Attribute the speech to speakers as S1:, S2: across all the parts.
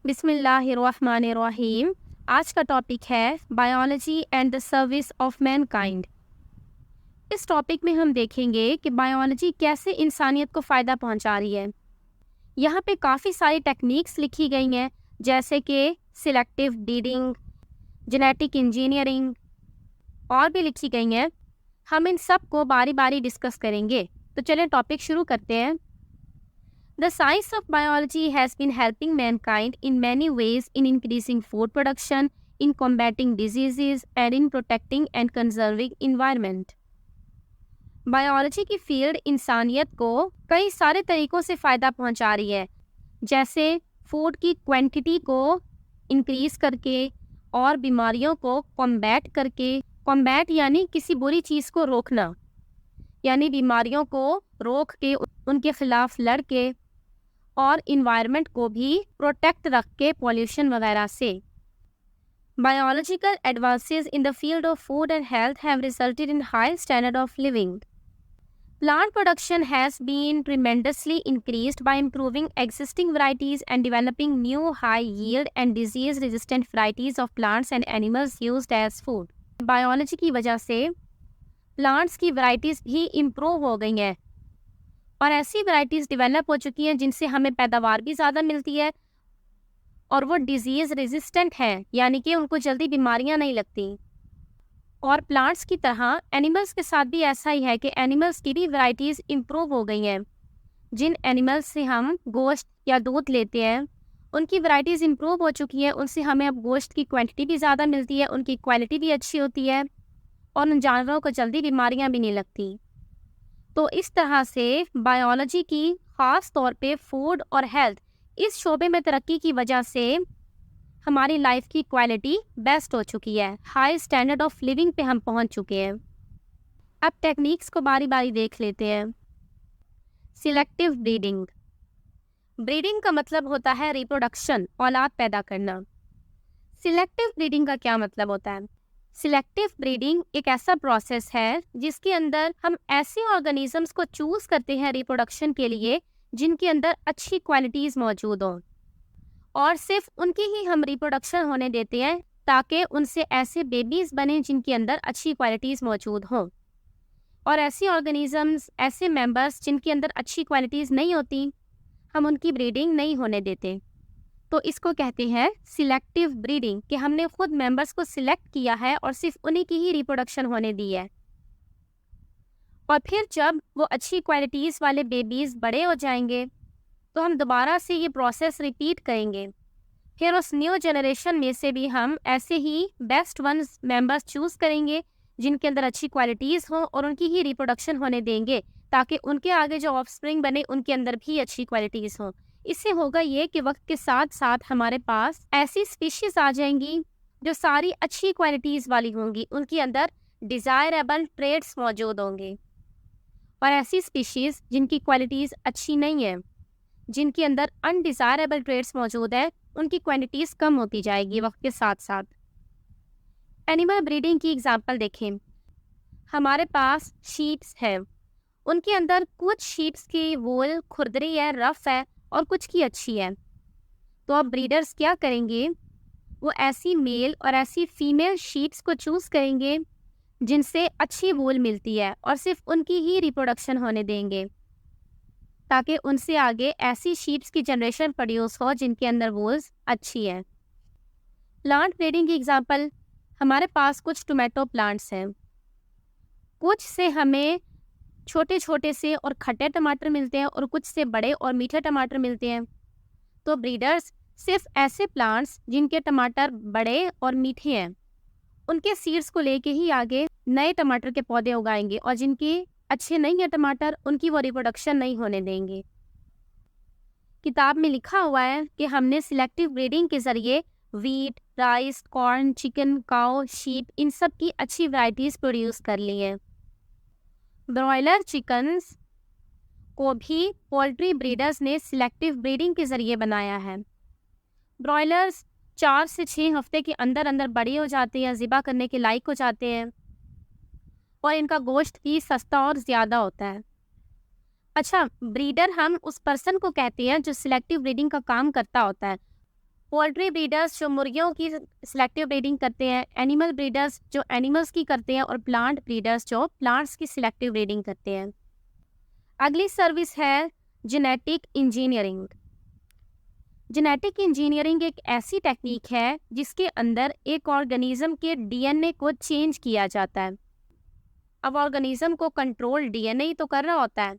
S1: बिस्मिल्लाहिर्रहमानिर्रहीम। आज का टॉपिक है biology and the service of Mankind. इस टॉपिक में हम देखेंगे कि बायोलॉजी कैसे इंसानियत को फ़ायदा पहुंचा रही है। यहाँ पे काफ़ी सारी टेक्निक्स लिखी गई हैं, जैसे कि सिलेक्टिव ब्रीडिंग, जेनेटिक इंजीनियरिंग और भी लिखी गई हैं। हम इन सब को बारी बारी डिस्कस करेंगे। तो चलें टॉपिक शुरू करते हैं। The science of biology has been helping mankind in many ways in increasing food production, in combating diseases, and in protecting and conserving environment. Biology की फील्ड इंसानियत को कई सारे तरीकों से फ़ायदा पहुंचा रही है, जैसे फूड की क्वांटिटी को इंक्रीज करके और बीमारियों को कॉम्बैट करके। कॉम्बैट यानी किसी बुरी चीज़ को रोकना, यानी बीमारियों को रोक के उनके खिलाफ लड़ के, और इन्वायरमेंट को भी प्रोटेक्ट रख के पॉल्यूशन वगैरह से। Biological advances in the field of food and health have resulted in high standard of living. Plant production has been tremendously increased by improving existing varieties and developing new high-yield and disease-resistant varieties of plants and animals used as food. Biology की वजह से plants की varieties भी improve हो गई हैं और ऐसी वैरायटीज़ डेवलप हो चुकी हैं जिनसे हमें पैदावार भी ज़्यादा मिलती है और वो डिज़ीज़ रेजिस्टेंट हैं, यानी कि उनको जल्दी बीमारियां नहीं लगती। और प्लांट्स की तरह एनिमल्स के साथ भी ऐसा ही है कि एनिमल्स की भी वैरायटीज़ इम्प्रूव हो गई हैं। जिन एनिमल्स से हम गोश्त या दूध लेते हैं उनकी वैरायटीज़ इम्प्रूव हो चुकी हैं, उनसे हमें अब गोश्त की क्वांटिटी भी ज़्यादा मिलती है, उनकी क्वालिटी भी अच्छी होती है और उन जानवरों को जल्दी बीमारियां भी नहीं लगती। तो इस तरह से बायोलॉजी की ख़ास तौर पे फूड और हेल्थ इस शोबे में तरक्की की वजह से हमारी लाइफ की क्वालिटी बेस्ट हो चुकी है। हाई स्टैंडर्ड ऑफ लिविंग पे हम पहुंच चुके हैं। अब टेक्निक्स को बारी बारी देख लेते हैं। Selective breeding. ब्रीडिंग का मतलब होता है रिप्रोडक्शन, औलाद पैदा करना। सिलेक्टिव ब्रीडिंग का क्या मतलब होता है? सिलेक्टिव ब्रीडिंग एक ऐसा प्रोसेस है जिसके अंदर हम ऐसे ऑर्गेनिजम्स को चूज करते हैं रिप्रोडक्शन के लिए जिनके अंदर अच्छी क्वालिटीज मौजूद हों, और सिर्फ उनकी ही हम रिप्रोडक्शन होने देते हैं ताकि उनसे ऐसे बेबीज बने जिनके अंदर अच्छी क्वालिटीज मौजूद हों। और ऐसी ऑर्गेनिजम्स, ऐसे मेंबर्स जिनके अंदर अच्छी क्वालिटीज नहीं होती, हम उनकी ब्रीडिंग नहीं होने देते। तो इसको कहते हैं सिलेक्टिव ब्रीडिंग, कि हमने खुद मेंबर्स को सिलेक्ट किया है और सिर्फ उन्हीं की ही रिप्रोडक्शन होने दी है। और फिर जब वो अच्छी क्वालिटीज़ वाले बेबीज़ बड़े हो जाएंगे तो हम दोबारा से ये प्रोसेस रिपीट करेंगे। फिर उस न्यू जनरेशन में से भी हम ऐसे ही बेस्ट वंस मेंबर्स चूज़ करेंगे जिनके अंदर अच्छी क्वालिटीज़ हों और उनकी ही रिप्रोडक्शन होने देंगे ताकि उनके आगे जो ऑफस्प्रिंग बने उनके अंदर भी अच्छी क्वालिटीज़ हों। इससे होगा ये कि वक्त के साथ साथ हमारे पास ऐसी स्पीशीज़ आ जाएंगी जो सारी अच्छी क्वालिटीज़ वाली होंगी, उनके अंदर डिज़ायरेबल ट्रेड्स मौजूद होंगे। और ऐसी स्पीशीज़ जिनकी क्वालिटीज़ अच्छी नहीं है, जिनके अंदर अनडिज़ायरेबल ट्रेड्स मौजूद है, उनकी क्वांटिटीज़ कम होती जाएगी वक्त के साथ साथ। एनिमल ब्रीडिंग की एग्जांपल देखें। हमारे पास शीप्स है, उनके अंदर कुछ शीप्स की वूल खुरदरी है, रफ है, और कुछ की अच्छी है। तो अब ब्रीडर्स क्या करेंगे, वो ऐसी मेल और ऐसी फीमेल शीप्स को चूज़ करेंगे जिनसे अच्छी वूल मिलती है और सिर्फ उनकी ही रिप्रोडक्शन होने देंगे ताकि उनसे आगे ऐसी शीप्स की जनरेशन प्रोड्यूस हो जिनके अंदर वूल्स अच्छी है। प्लांट ब्रीडिंग की एग्जांपल, हमारे पास कुछ टोमेटो प्लांट्स हैं, कुछ से हमें छोटे छोटे से और खट्टे टमाटर मिलते हैं और कुछ से बड़े और मीठे टमाटर मिलते हैं। तो ब्रीडर्स सिर्फ ऐसे प्लांट्स जिनके टमाटर बड़े और मीठे हैं उनके सीड्स को लेके ही आगे नए टमाटर के पौधे उगाएंगे, और जिनके अच्छे नहीं है टमाटर उनकी वो रिप्रोडक्शन नहीं होने देंगे। किताब में लिखा हुआ है कि हमने सिलेक्टिव ब्रीडिंग के ज़रिए वीट, राइस, कॉर्न, चिकन, काऊ, शीप, इन सब की अच्छी वैरायटीज़ प्रोड्यूस कर ली हैं। ब्रॉयलर चिकन्स को भी पोल्ट्री ब्रीडर्स ने सिलेक्टिव ब्रीडिंग के ज़रिए बनाया है। ब्रॉयलर्स 4 से 6 हफ्ते के अंदर अंदर बड़े हो जाते हैं, ज़िबा करने के लायक हो जाते हैं, और इनका गोश्त भी सस्ता और ज़्यादा होता है। अच्छा, ब्रीडर हम उस पर्सन को कहते हैं जो सिलेक्टिव ब्रीडिंग का काम करता होता है। पोल्ट्री ब्रीडर्स जो मुर्गियों की सिलेक्टिव ब्रीडिंग करते हैं, एनिमल ब्रीडर्स जो एनिमल्स की करते हैं, और प्लांट ब्रीडर्स जो प्लांट्स की सिलेक्टिव ब्रीडिंग करते हैं। अगली सर्विस है जेनेटिक इंजीनियरिंग। जेनेटिक इंजीनियरिंग एक ऐसी टेक्निक है जिसके अंदर एक ऑर्गेनिज्म के डीएनए को चेंज किया जाता है। अब ऑर्गेनिज्म को कंट्रोल डीएनए ही तो कर रहा होता है,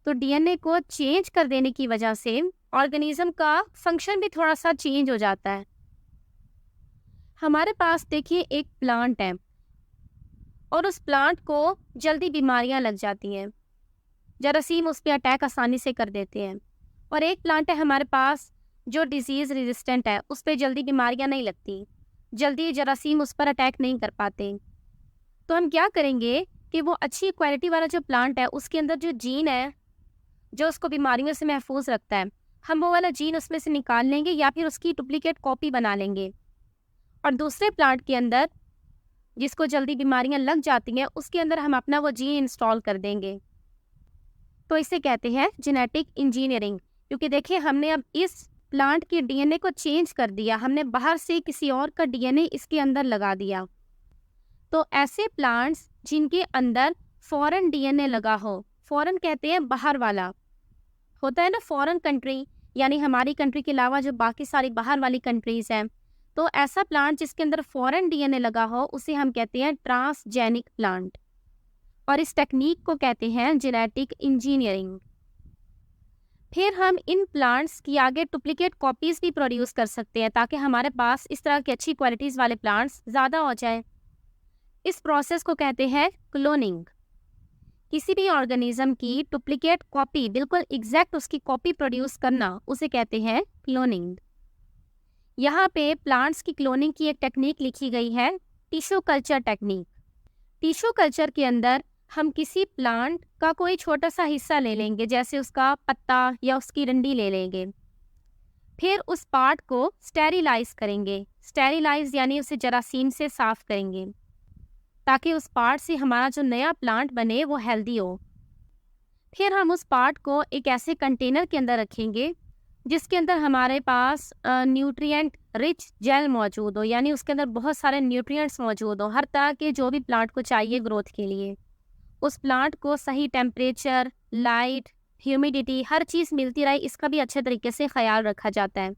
S1: तो डीएनए को चेंज कर देने की वजह से ऑर्गेनिज्म का फंक्शन भी थोड़ा सा चेंज हो जाता है। हमारे पास देखिए एक प्लांट है और उस प्लांट को जल्दी बीमारियां लग जाती हैं, जरासीम उस पर अटैक आसानी से कर देते हैं। और एक प्लांट है हमारे पास जो डिजीज़ रेजिस्टेंट है, उस पर जल्दी बीमारियां नहीं लगती, जल्दी जरासीम उस पर अटैक नहीं कर पाते। तो हम क्या करेंगे कि वो अच्छी क्वालिटी वाला जो प्लांट है उसके अंदर जो जीन है जो उसको बीमारियों से महफूज रखता है, हम वो वाला जीन उसमें से निकाल लेंगे या फिर उसकी डुप्लीकेट कॉपी बना लेंगे, और दूसरे प्लांट के अंदर जिसको जल्दी बीमारियां लग जाती हैं उसके अंदर हम अपना वो जीन इंस्टॉल कर देंगे। तो इसे कहते हैं जेनेटिक इंजीनियरिंग। क्योंकि देखिए हमने अब इस प्लांट के डीएनए को चेंज कर दिया, हमने बाहर से किसी और का डीएनए इसके अंदर लगा दिया। तो ऐसे प्लांट्स जिनके अंदर फॉरेन डीएनए लगा हो, फॉरेन कहते हैं बाहर वाला, होता है ना फॉरेन कंट्री, यानी हमारी कंट्री के अलावा जो बाकी सारी बाहर वाली कंट्रीज हैं, तो ऐसा प्लांट जिसके अंदर फॉरेन डीएनए लगा हो उसे हम कहते हैं ट्रांसजेनिक प्लांट, और इस टेक्निक को कहते हैं जेनेटिक इंजीनियरिंग। फिर हम इन प्लांट्स की आगे डुप्लीकेट कॉपीज़ भी प्रोड्यूस कर सकते हैं ताकि हमारे पास इस तरह की अच्छी क्वालिटीज़ वाले प्लांट्स ज़्यादा हो जाए। इस प्रोसेस को कहते हैं क्लोनिंग। किसी भी ऑर्गेनिज्म की डुप्लीकेट कॉपी, बिल्कुल एग्जैक्ट उसकी कॉपी प्रोड्यूस करना, उसे कहते हैं क्लोनिंग। यहाँ पे प्लांट्स की क्लोनिंग की एक टेक्निक लिखी गई है, tissue culture technique. Tissue culture के अंदर हम किसी प्लांट का कोई छोटा सा हिस्सा ले लेंगे, जैसे उसका पत्ता या उसकी डंडी ले लेंगे, फिर उस पार्ट को स्टेरिलाइज करेंगे। स्टेरिलाइज यानी उसे जरासीम से साफ करेंगे ताकि उस पार्ट से हमारा जो नया प्लांट बने वो हेल्दी हो। फिर हम उस पार्ट को एक ऐसे कंटेनर के अंदर रखेंगे जिसके अंदर हमारे पास न्यूट्रिएंट रिच जेल मौजूद हो, यानी उसके अंदर बहुत सारे न्यूट्रिएंट्स मौजूद हो, हर तरह के जो भी प्लांट को चाहिए ग्रोथ के लिए। उस प्लांट को सही टेम्परेचर, लाइट, ह्यूमिडिटी, हर चीज़ मिलती रहे, इसका भी अच्छे तरीके से ख्याल रखा जाता है।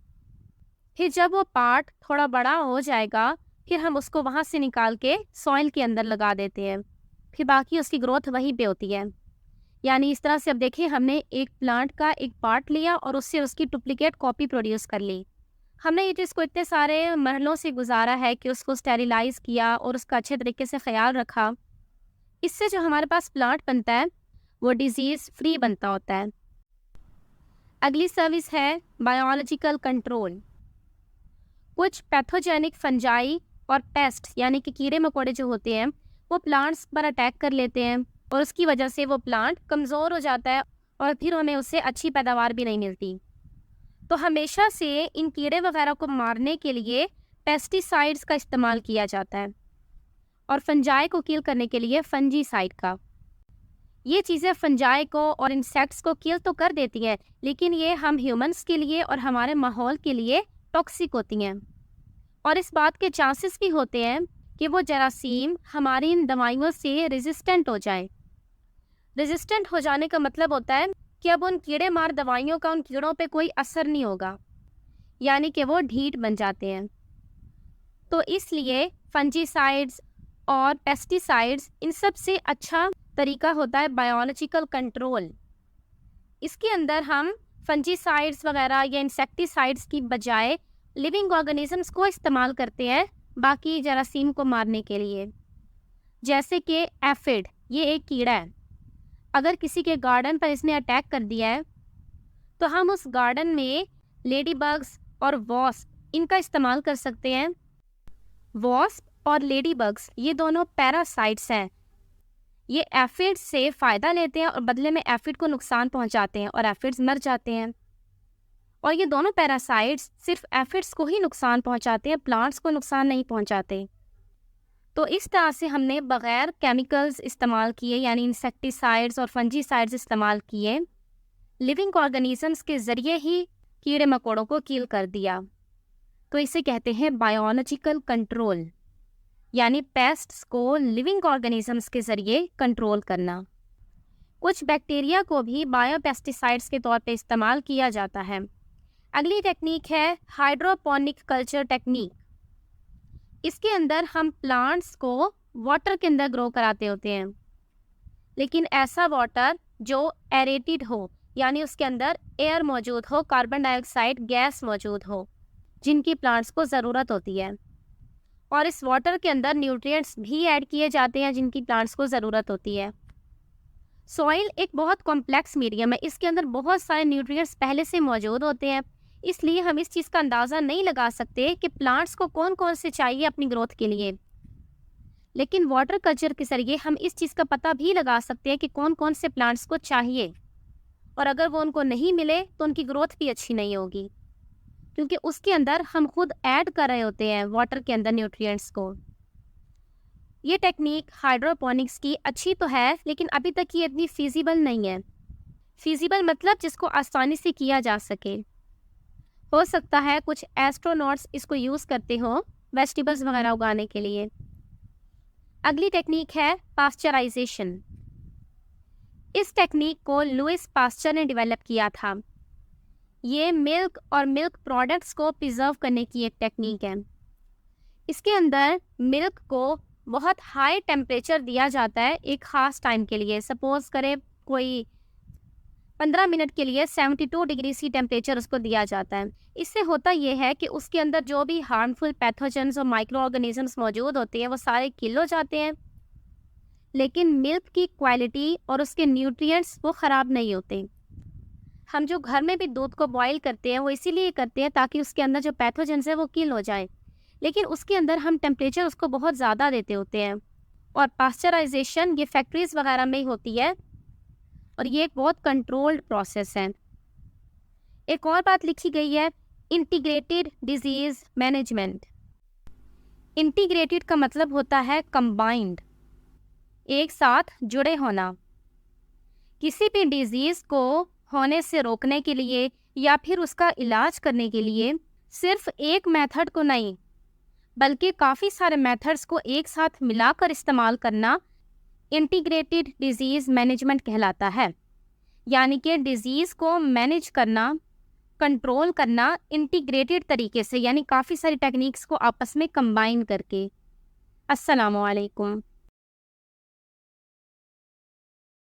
S1: फिर जब वो पार्ट थोड़ा बड़ा हो जाएगा फिर हम उसको वहाँ से निकाल के सॉइल के अंदर लगा देते हैं, फिर बाकी उसकी ग्रोथ वहीं पे होती है। यानी इस तरह से अब देखिए हमने एक प्लांट का एक पार्ट लिया और उससे उसकी डुप्लीकेट कॉपी प्रोड्यूस कर ली। हमने ये चीज़ को इतने सारे मरहलों से गुजारा है कि उसको स्टेरिलाइज किया और उसका अच्छे तरीके से ख्याल रखा। इससे जो हमारे पास प्लांट बनता है वो डिजीज़ फ्री बनता होता है। अगली सर्विस है बायोलॉजिकल कंट्रोल। कुछ पैथोजेनिक फंजाई और पेस्ट यानी कि कीड़े मकोड़े जो होते हैं वो प्लांट्स पर अटैक कर लेते हैं और उसकी वजह से वो प्लांट कमज़ोर हो जाता है और फिर हमें उससे अच्छी पैदावार भी नहीं मिलती। तो हमेशा से इन कीड़े वगैरह को मारने के लिए पेस्टिसाइड्स का इस्तेमाल किया जाता है और फंजाई को किल करने के लिए फंजीसाइड का। ये चीज़ें फंजाई को और इंसेक्ट्स को किल तो कर देती हैं, लेकिन ये हम ह्यूमंस के लिए और हमारे माहौल के लिए टॉक्सिक होती हैं, और इस बात के चांसेस भी होते हैं कि वो जरासीम हमारी इन दवाइयों से रेजिस्टेंट हो जाए। रेजिस्टेंट हो जाने का मतलब होता है कि अब उन कीड़े मार दवाइयों का उन कीड़ों पे कोई असर नहीं होगा, यानी कि वो ढीठ बन जाते हैं। तो इसलिए फंजीसाइड्स और पेस्टिसाइड्स इन सब से अच्छा तरीका होता है बायोलॉजिकल कंट्रोल। इसके अंदर हम फंजीसाइड्स वगैरह या इंसेक्टिसाइड्स की बजाय लिविंग ऑर्गेनिजम्स को इस्तेमाल करते हैं बाकी जरासीम को मारने के लिए। जैसे कि एफिड, ये एक कीड़ा है, अगर किसी के गार्डन पर इसने अटैक कर दिया है तो हम उस गार्डन में लेडी बग्स और वॉस्प इनका इस्तेमाल कर सकते हैं। वॉस्प और लेडी बग्स ये दोनों पैरासाइट्स हैं, ये एफिड्स से फ़ायदा लेते हैं और बदले में एफिड को नुकसान पहुंचाते हैं और एफिड्स मर जाते हैं। और ये दोनों पैरासाइट्स सिर्फ एफिड्स को ही नुकसान पहुंचाते हैं, प्लांट्स को नुकसान नहीं पहुंचाते। तो इस तरह से हमने बग़ैर केमिकल्स इस्तेमाल किए यानी इंसेक्टिसाइड्स और फंजीसाइड्स इस्तेमाल किए, लिविंग ऑर्गेनिजम्स के ज़रिए ही कीड़े मकोड़ों को किल कर दिया। तो इसे कहते हैं बायोलॉजिकल कंट्रोल, यानी पेस्ट्स को लिविंग ऑर्गेनिजम्स के जरिए कंट्रोल करना। कुछ बैक्टीरिया को भी बायोपेस्टिसाइड्स के तौर पे इस्तेमाल किया जाता है। अगली टेक्निक है हाइड्रोपोनिक कल्चर टेक्निक। इसके अंदर हम प्लांट्स को वाटर के अंदर ग्रो कराते होते हैं, लेकिन ऐसा वाटर जो एरेटेड हो, यानी उसके अंदर एयर मौजूद हो, कार्बन डाइऑक्साइड गैस मौजूद हो, जिनकी प्लांट्स को ज़रूरत होती है। और इस वाटर के अंदर न्यूट्रिएंट्स भी ऐड किए जाते हैं जिनकी प्लांट्स को ज़रूरत होती है। सॉइल एक बहुत कॉम्प्लेक्स मीडियम है, इसके अंदर बहुत सारे न्यूट्रिएंट्स पहले से मौजूद होते हैं, इसलिए हम इस चीज़ का अंदाज़ा नहीं लगा सकते कि प्लांट्स को कौन कौन से चाहिए अपनी ग्रोथ के लिए। लेकिन वाटर कल्चर के जरिए हम इस चीज़ का पता भी लगा सकते हैं कि कौन कौन से प्लांट्स को चाहिए, और अगर वो उनको नहीं मिले तो उनकी ग्रोथ भी अच्छी नहीं होगी, क्योंकि उसके अंदर हम खुद ऐड कर रहे होते हैं वाटर के अंदर न्यूट्रिएंट्स को। ये टेक्निक हाइड्रोपोनिक्स की अच्छी तो है, लेकिन अभी तक ये इतनी फिजिबल नहीं है। फिजिबल मतलब जिसको आसानी से किया जा सके। हो सकता है कुछ एस्ट्रोनॉट्स इसको यूज़ करते हो वेजिटेबल्स वगैरह उगाने के लिए। अगली टेक्निक है पास्चराइजेशन। इस टेक्निक को लुइस पास्चर ने डेवलप किया था। ये मिल्क और मिल्क प्रोडक्ट्स को प्रिजर्व करने की एक टेक्निक है। इसके अंदर मिल्क को बहुत हाई टेम्परेचर दिया जाता है एक ख़ास टाइम के लिए। सपोज़ करें कोई 15 मिनट के लिए 72 डिग्री सी टेम्परेचर उसको दिया जाता है। इससे होता यह है कि उसके अंदर जो भी हार्मफुल पैथोजेंस और माइक्रो ऑर्गेनिजम्स मौजूद होते हैं वो सारे किल हो जाते हैं, लेकिन मिल्क की क्वालिटी और उसके न्यूट्रिएंट्स वो ख़राब नहीं होते। हम जो घर में भी दूध को बॉईल करते हैं वो इसीलिए करते हैं ताकि उसके अंदर जो पैथोजेंस है वो किल हो जाए, लेकिन उसके अंदर हम टेम्परेचर उसको बहुत ज़्यादा देते होते हैं। और पास्चराइजेशन ये फैक्ट्रीज़ वगैरह में ही होती है, और ये एक बहुत कंट्रोल्ड प्रोसेस है। एक और बात लिखी गई है, इंटीग्रेटेड डिजीज़ मैनेजमेंट। इंटीग्रेटेड का मतलब होता है कंबाइंड, एक साथ जुड़े होना। किसी भी डिजीज़ को होने से रोकने के लिए या फिर उसका इलाज करने के लिए सिर्फ एक मेथड को नहीं, बल्कि काफ़ी सारे मेथड्स को एक साथ मिलाकर इस्तेमाल करना इंटीग्रेटेड डिजीज़ मैनेजमेंट कहलाता है। यानी कि डिजीज़ को मैनेज करना, कंट्रोल करना इंटीग्रेटेड तरीके से, यानी काफ़ी सारी टेक्निक्स को आपस में कंबाइन करके। अस्सलामु अलैकुम।